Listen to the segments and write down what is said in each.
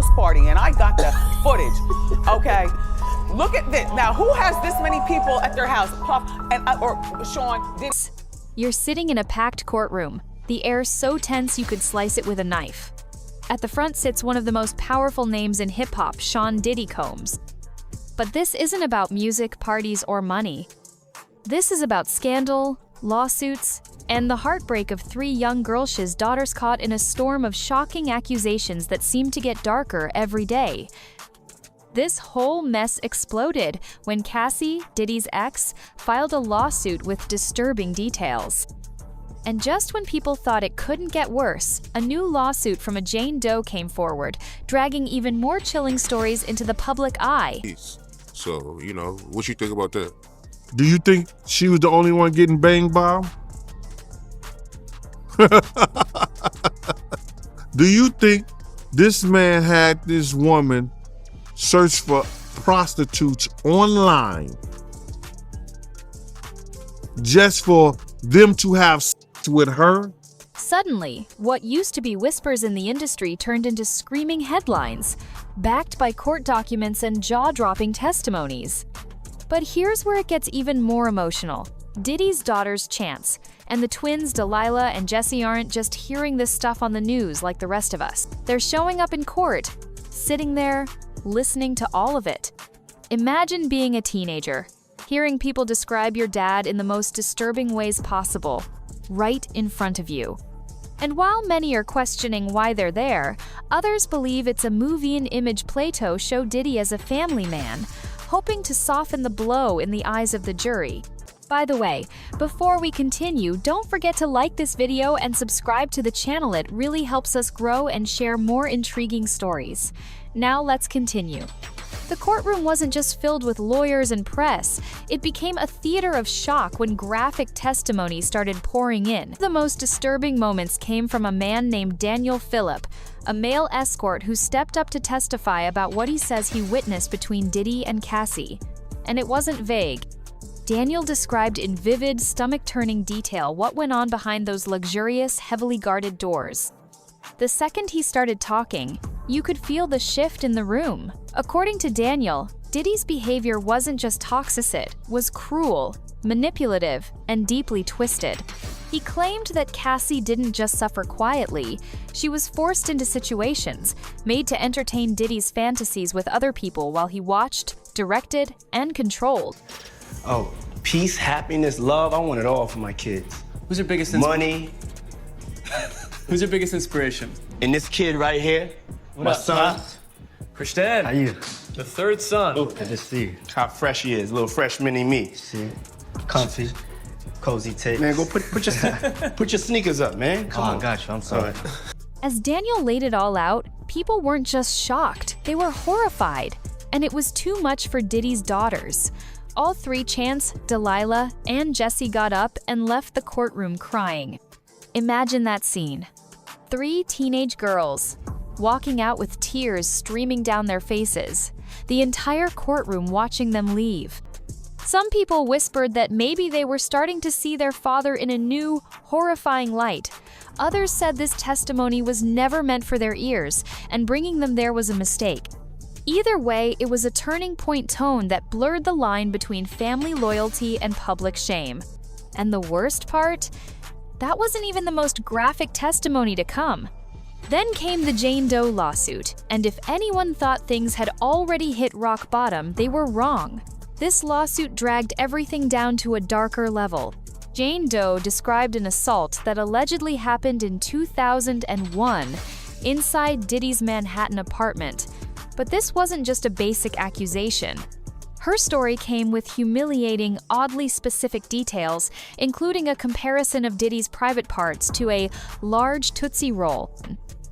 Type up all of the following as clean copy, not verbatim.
house party, and I got the footage, okay? Look at this. Now, who has this many people at their house? Puff and or Sean, Diddy. You're sitting in a packed courtroom, the air so tense you could slice it with a knife. At the front sits one of the most powerful names in hip-hop, Sean Diddy Combs. But this isn't about music, parties, or money. This is about scandal, lawsuits, and the heartbreak of 3 young girls' daughters caught in a storm of shocking accusations that seem to get darker every day. This whole mess exploded when Cassie, Diddy's ex, filed a lawsuit with disturbing details. And just when people thought it couldn't get worse, a new lawsuit from a Jane Doe came forward, dragging even more chilling stories into the public eye. So, what you think about that? Do you think she was the only one getting banged by him? Do you think this man had this woman search for prostitutes online just for them to have sex with her? Suddenly, what used to be whispers in the industry turned into screaming headlines, backed by court documents and jaw-dropping testimonies. But here's where it gets even more emotional. Diddy's daughters, Chance, and the twins Delilah and Jessie aren't just hearing this stuff on the news like the rest of us. They're showing up in court, sitting there, listening to all of it. Imagine being a teenager, hearing people describe your dad in the most disturbing ways possible, right in front of you. And while many are questioning why they're there, others believe it's a movie and image Plato show Diddy as a family man, hoping to soften the blow in the eyes of the jury. By the way, before we continue, don't forget to like this video and subscribe to the channel. It really helps us grow and share more intriguing stories. Now let's continue. The courtroom wasn't just filled with lawyers and press, it became a theater of shock when graphic testimony started pouring in. The most disturbing moments came from a man named Daniel Phillip, a male escort who stepped up to testify about what he says he witnessed between Diddy and Cassie. And it wasn't vague. Daniel described in vivid, stomach-turning detail what went on behind those luxurious, heavily guarded doors. The second he started talking, you could feel the shift in the room. According to Daniel, Diddy's behavior wasn't just toxic, it was cruel, manipulative, and deeply twisted. He claimed that Cassie didn't just suffer quietly, she was forced into situations, made to entertain Diddy's fantasies with other people while he watched, directed, and controlled. Oh, peace, happiness, love, I want it all for my kids. Who's your biggest money? Who's your biggest inspiration? And this kid right here, my son. Christian. How you? The third son. Oh, Good to see you. how fresh he is, little fresh mini me. See, comfy, cozy tape. Man, go put your sneakers up, man. Come on. I got you. I'm sorry. All right. As Daniel laid it all out, people weren't just shocked, they were horrified. And it was too much for Diddy's daughters. All 3, Chance, Delilah, and Jessie, got up and left the courtroom crying. Imagine that scene. 3 teenage girls, walking out with tears streaming down their faces, the entire courtroom watching them leave. Some people whispered that maybe they were starting to see their father in a new, horrifying light. Others said this testimony was never meant for their ears, and bringing them there was a mistake. Either way, it was a turning point tone that blurred the line between family loyalty and public shame. And the worst part? That wasn't even the most graphic testimony to come. Then came the Jane Doe lawsuit, and if anyone thought things had already hit rock bottom, they were wrong. This lawsuit dragged everything down to a darker level. Jane Doe described an assault that allegedly happened in 2001 inside Diddy's Manhattan apartment. But this wasn't just a basic accusation. Her story came with humiliating, oddly specific details, including a comparison of Diddy's private parts to a large Tootsie Roll.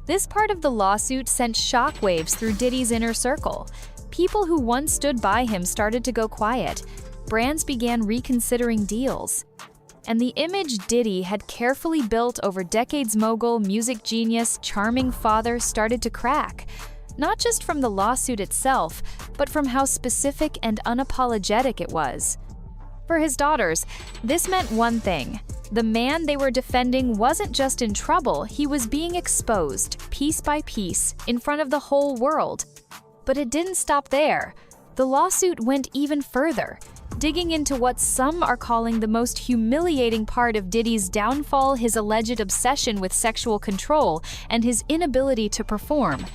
This part of the lawsuit sent shockwaves through Diddy's inner circle. People who once stood by him started to go quiet. Brands began reconsidering deals. And the image Diddy had carefully built over decades, mogul, music genius, charming father, started to crack. Not just from the lawsuit itself, but from how specific and unapologetic it was. For his daughters, this meant one thing. The man they were defending wasn't just in trouble, he was being exposed, piece by piece, in front of the whole world. But it didn't stop there. The lawsuit went even further, digging into what some are calling the most humiliating part of Diddy's downfall: his alleged obsession with sexual control and his inability to perform.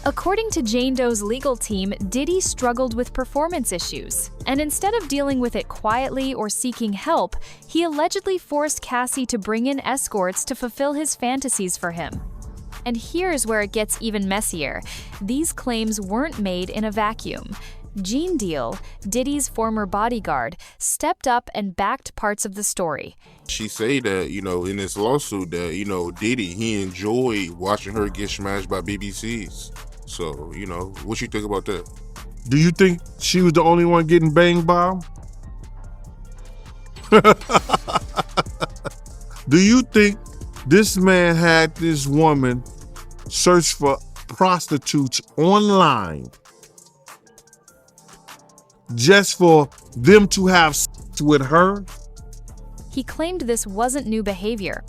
According to Jane Doe's legal team, Diddy struggled with performance issues, and instead of dealing with it quietly or seeking help, he allegedly forced Cassie to bring in escorts to fulfill his fantasies for him. And here's where it gets even messier. These claims weren't made in a vacuum. Jane Doe, Diddy's former bodyguard, stepped up and backed parts of the story. She say that, in this lawsuit that, Diddy, he enjoyed watching her get smashed by BBCs. So, what you think about that? Do you think she was the only one getting banged by him? Do you think this man had this woman search for prostitutes online just for them to have sex with her? He claimed this wasn't new behavior.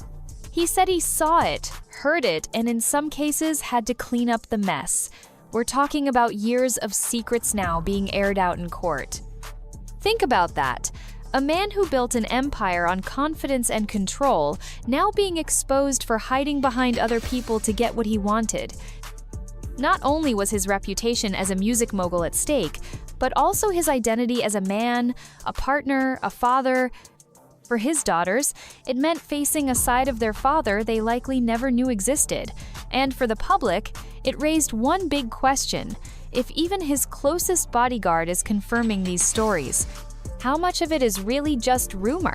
He said he saw it, heard it, and in some cases had to clean up the mess. We're talking about years of secrets now being aired out in court. Think about that. A man who built an empire on confidence and control, now being exposed for hiding behind other people to get what he wanted. Not only was his reputation as a music mogul at stake, but also his identity as a man, a partner, a father. For his daughters, it meant facing a side of their father they likely never knew existed. And for the public, it raised one big question: if even his closest bodyguard is confirming these stories, how much of it is really just rumor?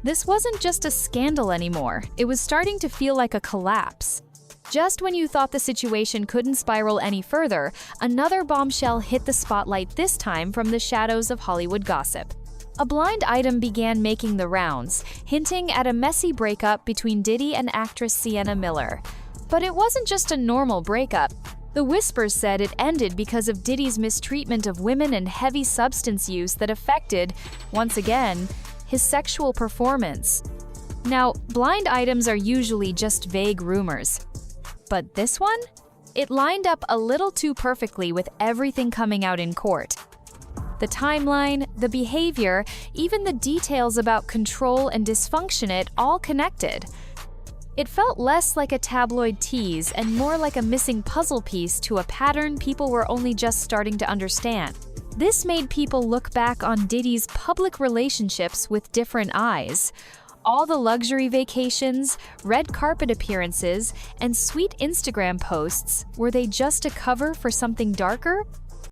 This wasn't just a scandal anymore, it was starting to feel like a collapse. Just when you thought the situation couldn't spiral any further, another bombshell hit the spotlight, this time from the shadows of Hollywood gossip. A blind item began making the rounds, hinting at a messy breakup between Diddy and actress Sienna Miller. But it wasn't just a normal breakup. The whispers said it ended because of Diddy's mistreatment of women and heavy substance use that affected, once again, his sexual performance. Now, blind items are usually just vague rumors. But this one? It lined up a little too perfectly with everything coming out in court. The timeline, the behavior, even the details about control and dysfunction, it all connected. It felt less like a tabloid tease and more like a missing puzzle piece to a pattern people were only just starting to understand. This made people look back on Diddy's public relationships with different eyes. All the luxury vacations, red carpet appearances, and sweet Instagram posts, were they just a cover for something darker?